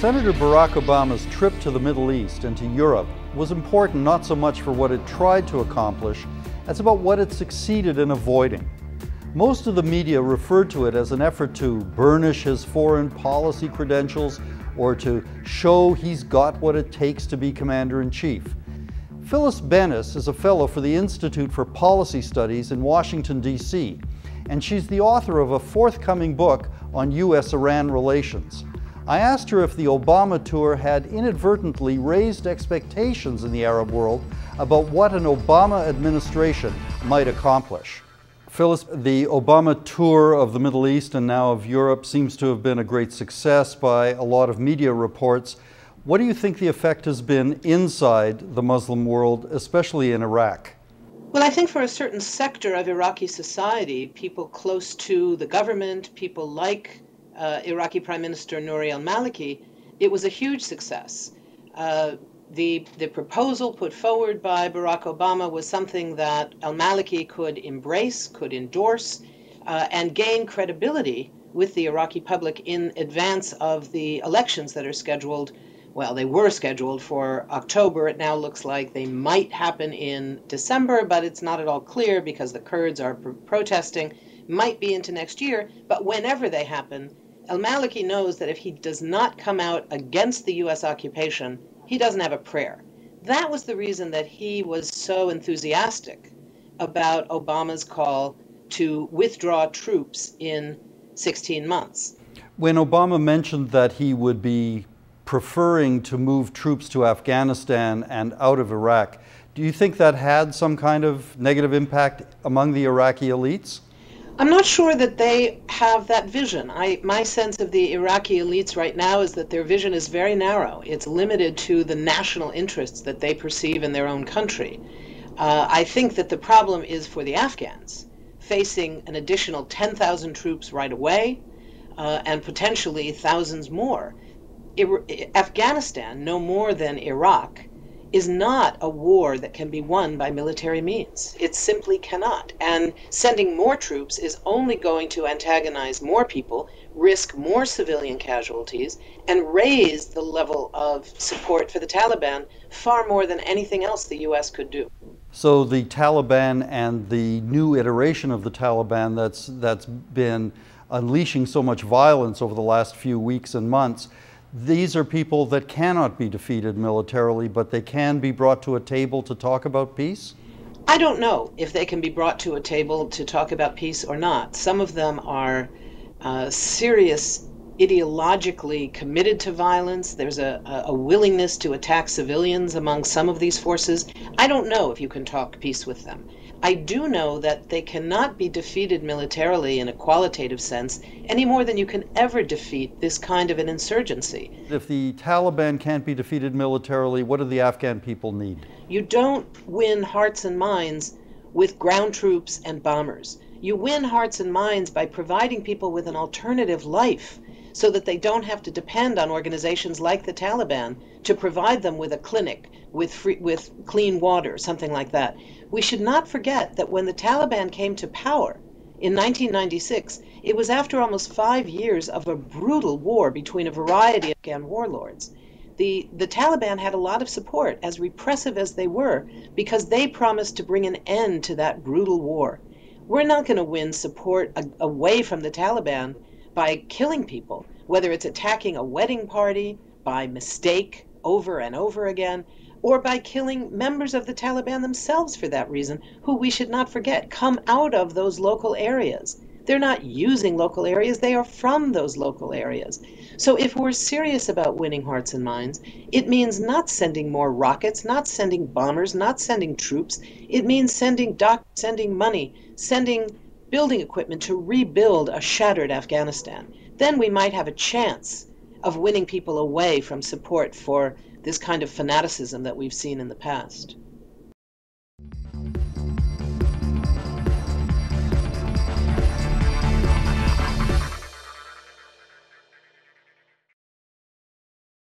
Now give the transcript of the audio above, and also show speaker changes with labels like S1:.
S1: Senator Barack Obama's trip to the Middle East and to Europe was important not so much for what it tried to accomplish, as about what it succeeded in avoiding. Most of the media referred to it as an effort to burnish his foreign policy credentials or to show he's got what it takes to be commander-in-chief. Phyllis Bennis is a fellow for the Institute for Policy Studies in Washington, D.C., and she's the author of a forthcoming book on U.S.-Iran relations. I asked her if the Obama tour had inadvertently raised expectations in the Arab world about what an Obama administration might accomplish. Phyllis, the Obama tour of the Middle East and now of Europe seems to have been a great success by a lot of media reports. What do you think the effect has been inside the Muslim world, especially in Iraq?
S2: Well, I think for a certain sector of Iraqi society, people close to the government, people like Iraqi Prime Minister Nouri al-Maliki, it was a huge success. The proposal put forward by Barack Obama was something that al-Maliki could embrace, could endorse, and gain credibility with the Iraqi public in advance of the elections that are scheduled. Well, they were scheduled for October. It now looks like they might happen in December, but it's not at all clear because the Kurds are protesting. Might be into next year, but whenever they happen, al-Maliki knows that if he does not come out against the U.S. occupation, he doesn't have a prayer. That was the reason that he was so enthusiastic about Obama's call to withdraw troops in 16 months.
S1: When Obama mentioned that he would be preferring to move troops to Afghanistan and out of Iraq, do you think that had some kind of negative impact among the Iraqi elites?
S2: I'm not sure that they have that vision. My sense of the Iraqi elites right now is that their vision is very narrow. It's limited to the national interests that they perceive in their own country. I think that the problem is for the Afghans, facing an additional 10,000 troops right away, and potentially thousands more. Afghanistan, no more than Iraq, is not a war that can be won by military means. It simply cannot. And sending more troops is only going to antagonize more people, risk more civilian casualties, and raise the level of support for the Taliban far more than anything else the U.S. could do.
S1: So the Taliban and the new iteration of the Taliban that's been unleashing so much violence over the last few weeks and months, these are people that cannot be defeated militarily, but they can be brought to a table to talk about peace?
S2: I don't know if they can be brought to a table to talk about peace or not. Some of them are serious, ideologically committed to violence. There's a willingness to attack civilians among some of these forces. I don't know if you can talk peace with them. I do know that they cannot be defeated militarily in a qualitative sense any more than you can ever defeat this kind of an insurgency.
S1: If the Taliban can't be defeated militarily, what do the Afghan people need?
S2: You don't win hearts and minds with ground troops and bombers. You win hearts and minds by providing people with an alternative life so that they don't have to depend on organizations like the Taliban to provide them with a clinic, with clean water, something like that. We should not forget that when the Taliban came to power in 1996, it was after almost 5 years of a brutal war between a variety of Afghan warlords. The Taliban had a lot of support, as repressive as they were, because they promised to bring an end to that brutal war. We're not going to win support away from the Taliban by killing people, whether it's attacking a wedding party by mistake over and over again, or by killing members of the Taliban themselves for that reason, who we should not forget come out of those local areas. They're not using local areas, they are from those local areas. So if we're serious about winning hearts and minds, it means not sending more rockets, not sending bombers, not sending troops. It means sending doctors, sending money, sending building equipment to rebuild a shattered Afghanistan. Then we might have a chance of winning people away from support for this kind of fanaticism that we've seen in the past.